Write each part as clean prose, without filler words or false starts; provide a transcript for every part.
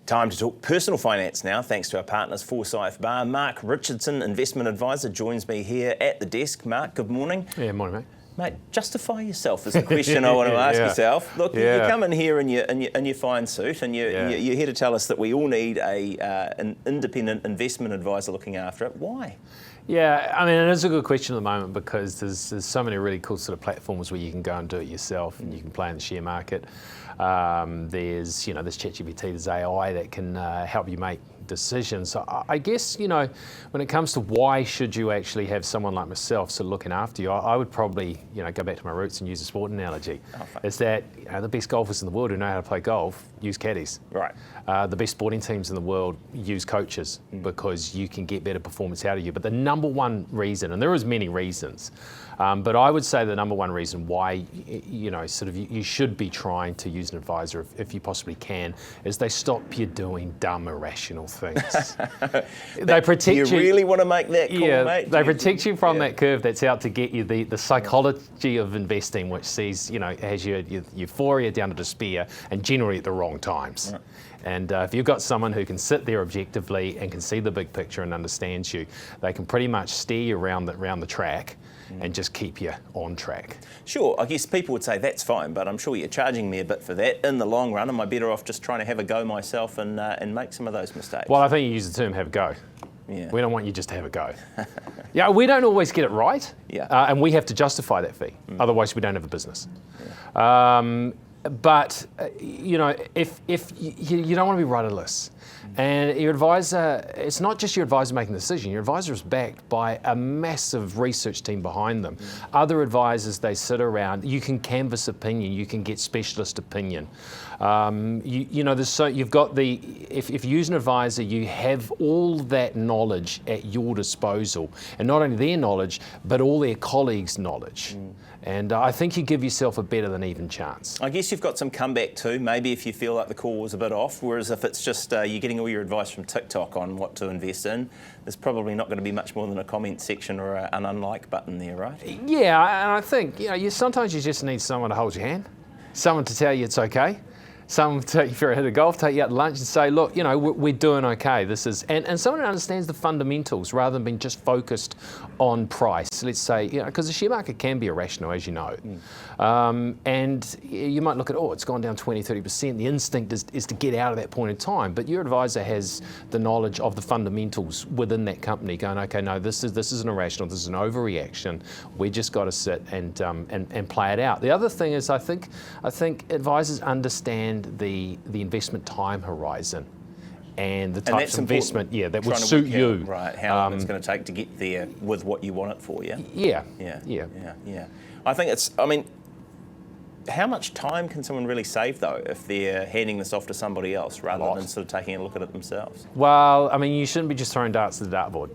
Time to talk personal finance now, thanks to our partners Forsyth Barr. Mark Richardson, investment advisor, joins me here at the desk. Mark, good morning. Yeah, morning, mate. Mate, justify yourself is a question I want to ask yourself. Look, you come in here in your fine suit, and you're here to tell us that we all need an independent investment advisor looking after it. Why? Yeah, I mean, it is a good question at the moment because there's so many really cool sort of platforms where you can go and do it yourself, and you can play in the share market. There's ChatGPT, there's AI that can help you make decisions. So I guess, when it comes to why should you actually have someone like myself sort of looking after you, I would probably, go back to my roots and use a sport analogy. It's that, the best golfers in the world who know how to play golf use caddies. Right. The best sporting teams in the world use coaches because you can get better performance out of you. But the number one reason, and there is many reasons, but I would say the number one reason why, you should be trying to use an advisor if you possibly can, is they stop you doing dumb, irrational things. They protect you. You really want to make that call, mate? They protect you from that curve that's out to get you. The psychology of investing, which sees, has your euphoria down to despair, and generally at the wrong times. Right. And if you've got someone who can sit there objectively and can see the big picture and understands you, they can pretty much steer you around the track and just keep you on track. Sure, I guess people would say that's fine, but I'm sure you're charging me a bit for that. In the long run, am I better off just trying to have a go myself and make some of those mistakes? Well, I think you use the term have a go. Yeah. We don't want you just to have a go. Yeah, we don't always get it right, and we have to justify that fee. Otherwise, we don't have a business. Yeah. But if you don't want to be rudderless, and your advisor, it's not just your advisor making the decision. Your advisor is backed by a massive research team behind them. Other advisors, they sit around. You can canvass opinion. You can get specialist opinion. You've got if you use an advisor, you have all that knowledge at your disposal, and not only their knowledge, but all their colleagues' knowledge. And I think you give yourself a better than even chance. I guess you've got some comeback too, maybe if you feel like the call was a bit off, whereas if it's just you're getting all your advice from TikTok on what to invest in, there's probably not going to be much more than a comment section or an unlike button there, right? Yeah, and I think, sometimes you just need someone to hold your hand, someone to tell you it's okay. Someone to take you for a hit of golf, take you out to lunch and say, look, we're doing okay. This is, and someone who understands the fundamentals rather than being just focused on price. Let's say, because the share market can be irrational, as you know. And you might look at, it's gone down 20, 30%. The instinct is to get out of that point in time. But your advisor has the knowledge of the fundamentals within that company going, okay, no, this is an irrational, this is an overreaction. We just got to sit and play it out. The other thing is, I think advisors understand the investment time horizon and the types of investment that would suit you. Right, how long it's going to take to get there with what you want it for, Yeah. I think how much time can someone really save though if they're handing this off to somebody else rather than sort of taking a look at it themselves? Well, you shouldn't be just throwing darts at the dartboard.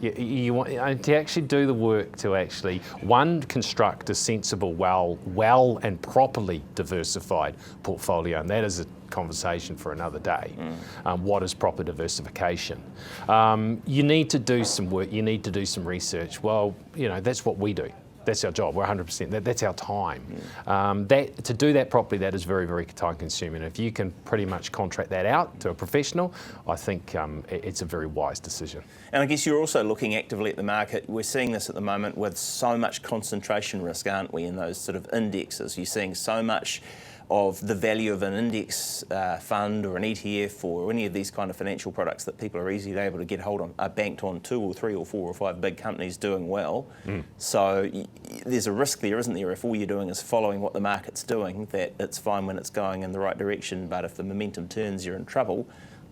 You want to actually do the work to actually, one, construct a sensible, well and properly diversified portfolio, and that is a conversation for another day. What is proper diversification? You need to do some work, you need to do some research. Well, that's what we do. That's our job. We're 100%. That's our time. To do that properly, that is very, very time consuming. If you can pretty much contract that out to a professional, I think it's a very wise decision. And I guess you're also looking actively at the market. We're seeing this at the moment with so much concentration risk, aren't we, in those sort of indexes? You're seeing so much of the value of an index fund or an ETF or any of these kind of financial products that people are easily able to get hold of are banked on 2 or 3 or 4 or 5 big companies doing well. So there's a risk there, isn't there, if all you're doing is following what the market's doing, that it's fine when it's going in the right direction, but if the momentum turns, you're in trouble.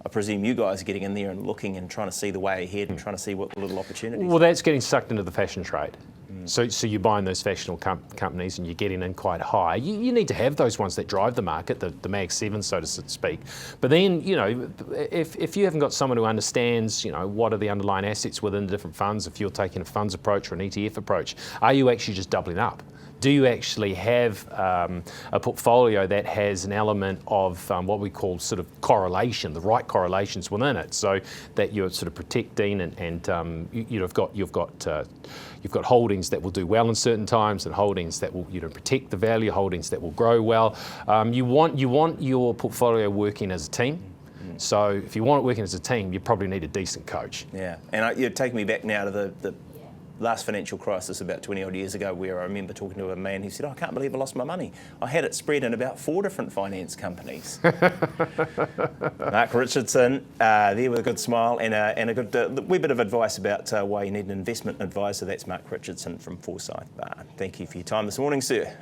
I presume you guys are getting in there and looking and trying to see the way ahead and trying to see what little opportunities. Well, that's getting sucked into the fashion trade. So you're buying those fashionable companies and you're getting in quite high. You need to have those ones that drive the market, the Mag 7, so to speak. But then, if you haven't got someone who understands, what are the underlying assets within the different funds, if you're taking a funds approach or an ETF approach, are you actually just doubling up? Do you actually have a portfolio that has an element of what we call sort of correlation, the right correlations within it, so that you're sort of protecting and you've got holdings that will do well in certain times and holdings that will protect the value, holdings that will grow well. You want your portfolio working as a team. So if you want it working as a team, you probably need a decent coach. Yeah, and you're taking me back now to the last financial crisis about 20 odd years ago, where I remember talking to a man who said, I can't believe I lost my money. I had it spread in about 4 different finance companies. Mark Richardson, there with a good smile and a good wee bit of advice about why you need an investment advisor. That's Mark Richardson from Forsyth Barr. Thank you for your time this morning, sir.